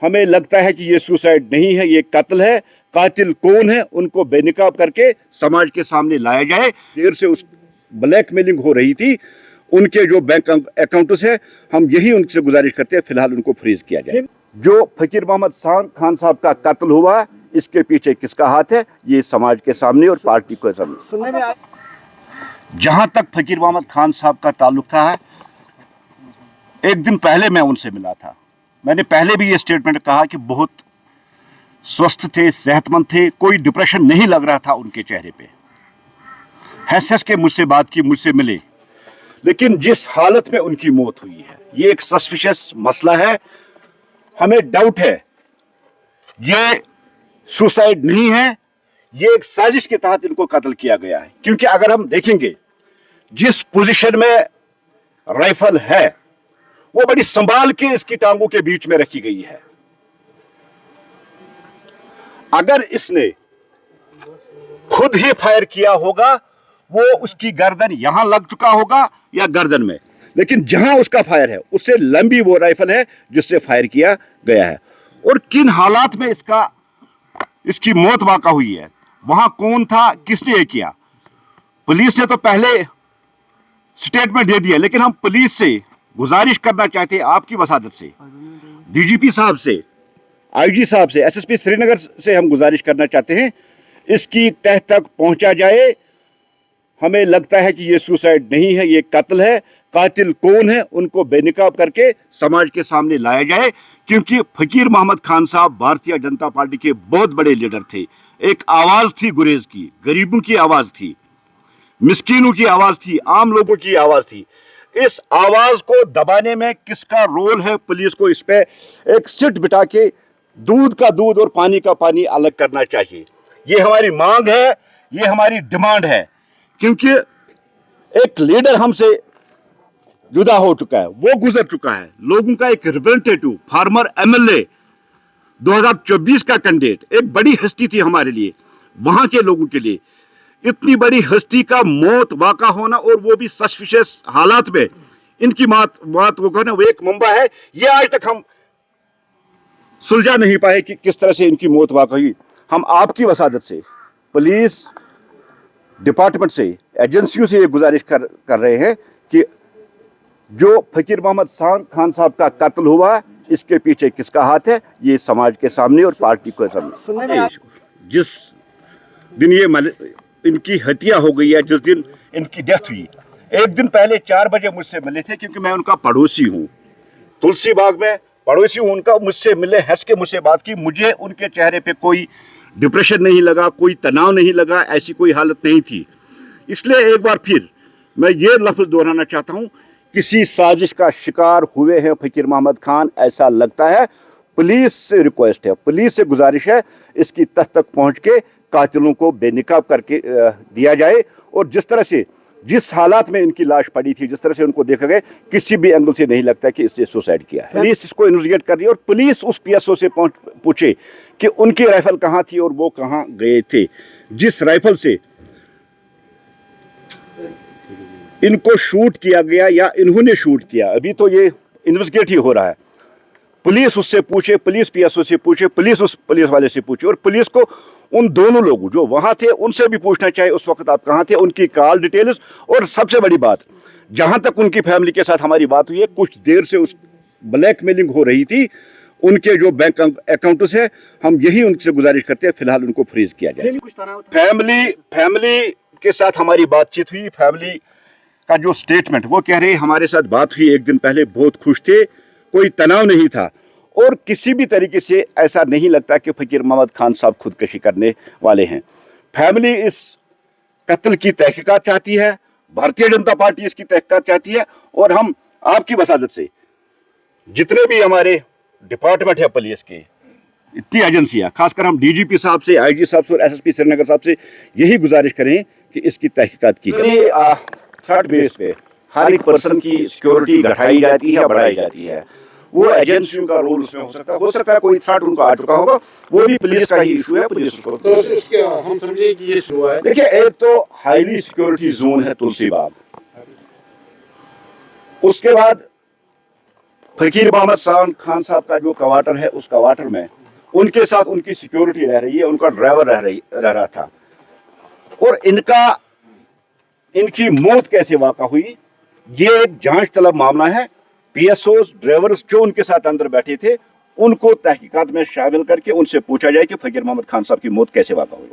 हमें लगता है कि ये सुसाइड नहीं है, ये कत्ल है। कातिल कौन है उनको बेनकाब करके समाज के सामने लाया जाए। देर से उस ब्लैकमेलिंग हो रही थी, उनके जो बैंक अकाउंट्स है, हम यही उनसे गुजारिश करते हैं फिलहाल उनको फ्रीज किया जाए। जो फकीर मोहम्मद खान साहब का कत्ल हुआ, इसके पीछे किसका हाथ है, ये समाज के सामने और पार्टी के सामने सुनने में आया। जहां तक फकीर मोहम्मद खान साहब का ताल्लुक था, एक दिन पहले मैं उनसे मिला था। मैंने पहले भी ये स्टेटमेंट कहा कि बहुत स्वस्थ थे, सेहतमंद थे, कोई डिप्रेशन नहीं लग रहा था उनके चेहरे पे। हंस के मुझसे बात की, मुझसे मिले, लेकिन जिस हालत में उनकी मौत हुई है, ये एक सस्पिशियस मसला है। हमें डाउट है ये सुसाइड नहीं है, ये एक साजिश के तहत इनको कत्ल किया गया है। क्योंकि अगर हम देखेंगे जिस पोजीशन में राइफल है, वो बड़ी संभाल के इसकी टांगों के बीच में रखी गई है। अगर इसने खुद ही फायर किया होगा, वो उसकी गर्दन यहां लग चुका होगा या गर्दन में, लेकिन जहां उसका फायर है उससे लंबी वो राइफल है जिससे फायर किया गया है। और किन हालात में इसकी मौत वाक़ा हुई है, वहां कौन था, किसने ये किया। पुलिस ने तो पहले स्टेटमेंट दे दिया, लेकिन हम पुलिस से गुजारिश करना चाहते हैं, आपकी वसादत से, डीजीपी साहब से, आईजी साहब से, एसएसपी श्रीनगर से हम गुजारिश करना चाहते हैं, इसकी तह तक पहुंचा जाए। हमें लगता है कि ये सुसाइड नहीं है, ये कत्ल है। कातिल कौन है उनको बेनकाब करके समाज के सामने लाया जाए। क्योंकि फकीर मोहम्मद खान साहब भारतीय जनता पार्टी के बहुत बड़े लीडर थे। एक आवाज थी गुरेज की, गरीबों की आवाज थी, मिस्कीनों की आवाज थी, आम लोगों की आवाज थी। इस आवाज को दबाने में किसका रोल है, पुलिस को इस पे एक सिट बिठा के दूध का दूध और पानी का पानी अलग करना चाहिए। ये हमारी मांग है, ये हमारी डिमांड है। क्योंकि एक लीडर हमसे जुदा हो चुका है, वो गुजर चुका है। लोगों का एक रिप्रेजेंटेटिव, फार्मर एमएलए, 2024 का कैंडिडेट, एक बड़ी हस्ती थी हमारे लिए, वहां के लोगों के लिए। इतनी बड़ी हस्ती का मौत वाक़ा होना, और वो भी सस्पिशियस हालात में, इनकी मौत वो कहना, वो एक मुंबा है। ये आज तक हम सुलझा नहीं पाए कि किस तरह से इनकी मौत वाक़ा हुई। हम आपकी वसादत से, पुलिस डिपार्टमेंट से, एजेंसियों से ये गुजारिश कर रहे हैं कि जो फकीर मोहम्मद खान साहब का कत्ल हुआ, इसके पीछे किसका हाथ है, ये समाज के सामने और पार्टी के सामने। जिस दिन ये इनकी हत्या हो गई है, जिस दिन इनकी डेथ हुई, एक दिन पहले 4 बजे मुझसे मिले थे। क्योंकि मैं उनका पड़ोसी हूँ, तुलसी बाग में पड़ोसी हूँ उनका। मुझसे मिले, हंस के मुझसे बात की। मुझे उनके चेहरे पे कोई डिप्रेशन नहीं लगा, कोई तनाव नहीं लगा, ऐसी कोई हालत नहीं थी। इसलिए एक बार फिर मैं ये लफ्ज़ दोहराना चाहता हूँ, किसी साजिश का शिकार हुए हैं फकीर मोहम्मद खान, ऐसा लगता है। पुलिस से रिक्वेस्ट है, पुलिस से गुजारिश है, इसकी तह तक पहुँच के कातिलों को बेनकाब करके दिया जाए। और जिस तरह से, जिस हालात में इनकी लाश पड़ी थी, जिस तरह से उनको देखा गया, किसी भी एंगल से नहीं लगता कि इसने सुसाइड किया है। पुलिस इसको इन्वेस्टिगेट कर रही है, और पुलिस उस पीएसओ से पूछे कि उनकी राइफल कहाँ थी और वो कहाँ गए थे। जिस राइफल से इनको शूट किया गया या इन्होंने शूट किया, अभी तो ये इन्वेस्टिगेट ही हो रहा है। पुलिस उससे पूछे, पुलिस पीएसओ से पूछे, पुलिस उस पुलिस वाले से पूछे, और पुलिस को उन दोनों लोगों जो वहां थे उनसे भी पूछना चाहिए उस वक्त आप कहाँ थे, उनकी कॉल डिटेल्स। और सबसे बड़ी बात, जहां तक उनकी फैमिली के साथ हमारी बात हुई है, कुछ देर से उस ब्लैकमेलिंग हो रही थी, उनके जो बैंक अकाउंट्स है, हम यही उनसे गुजारिश करते हैं फिलहाल उनको फ्रीज किया जाए। फैमिली के साथ हमारी बातचीत हुई। फैमिली का जो स्टेटमेंट, वो कह रहे हमारे साथ बात हुई एक दिन पहले, बहुत खुश थे, कोई तनाव नहीं था, और किसी भी तरीके से ऐसा नहीं लगता कि फकीर मोहम्मद खान साहब खुदकशी करने वाले हैं। फैमिली इस कत्ल की तहकीकात चाहती है, भारतीय जनता पार्टी इसकी तहकीकात चाहती है। और हम आपकी वसादत से, जितने भी हमारे डिपार्टमेंट है पुलिस के, इतनी एजेंसियां, खासकर हम डीजीपी साहब से, आईजी साहब से और एसएसपी श्रीनगर साहब से यही गुजारिश करें कि इसकी तहकीकात की जाए। थर्ड बेस पे हर एक पर्सन की सिक्योरिटी घटाई जाती है, बढ़ाई जाती है। वो एजेंसियों का रोल उसमें हो सकता है कोई थ्रेट उनको आ चुका होगा, वो भी पुलिस का ही इशू है, पुलिस उसको। तो इसके हम समझे कि ये इशू है। देखिए, एक तो हाईली सिक्योरिटी जोन है तुलसी बाग, उसके बाद फकीर मोहम्मद खान साहब का जो क्वार्टर है, उस क्वार्टर में उनके साथ उनकी सिक्योरिटी रह रही है, उनका ड्राइवर रह रहा था। और इनकी मौत कैसे वाक़ा हुई, ये एक जांच तलब मामला है। पीएसओ ड्राइवर्स जो उनके साथ अंदर बैठे थे, उनको तहकीकात में शामिल करके उनसे पूछा जाए कि फकीर मोहम्मद खान साहब की मौत कैसे वाक़ा हुई।